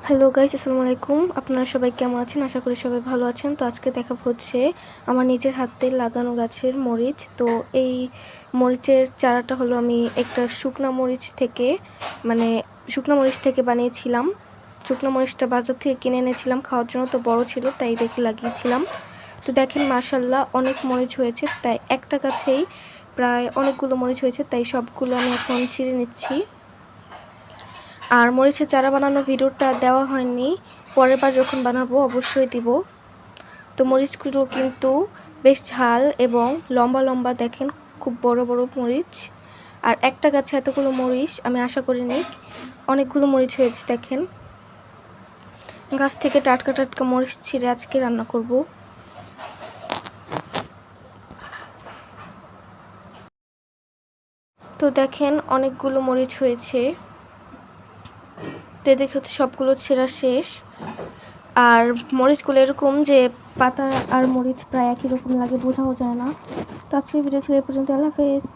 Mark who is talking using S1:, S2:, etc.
S1: Hello guys, আসসালামু আলাইকুম। আপনারা সবাই কেমন আছেন? আশা করি সবাই ভালো আছেন। তো আজকে দেখাবো হচ্ছে আমার নিজের হাতে লাগানো গাছের মরিচ। তো এই মরিচের চারাটা হলো আমি একটা শুকনা মরিচ থেকে বানিয়েছিলাম। শুকনো মরিচটা বাজার থেকে কিনে এনেছিলাম খাওয়ার জন্য, তো বড় ছিল তাই দেখে লাগিয়েছিলাম। তো দেখেন মাশাআল্লাহ অনেক মরিচ হয়েছে, তাই একটা গাছেই প্রায় অনেকগুলো মরিচ হয়েছে, তাই সবগুলো আমি এখন ছিঁড়ে নিচ্ছি। আর মরিচের চারা বানানোর ভিডিওটা দেওয়া হয়নি, পরের বার যখন বানাবো অবশ্যই দিব। তো মরিচগুলো কিন্তু বেশ ঝাল এবং লম্বা লম্বা, দেখেন খুব বড় বড় মরিচ। আর একটা গাছে এতগুলো মরিচ আমি আশা করিনি। অনেকগুলো মরিচ হয়েছে দেখেন। গাছ থেকে টাটকা টাটকা মরিচ ছিঁড়ে আজকে রান্না করব। তো দেখেন অনেকগুলো মরিচ হয়েছে। তো এদিকে হচ্ছে সবগুলো ছেঁড়া শেষ। আর মরিচগুলো এরকম যে পাতা আর মরিচ প্রায় একই রকম লাগে, বোঝাও যায় না। তো আজকের ভিডিও ছিল এ পর্যন্ত। আল্লাহ হাফেজ।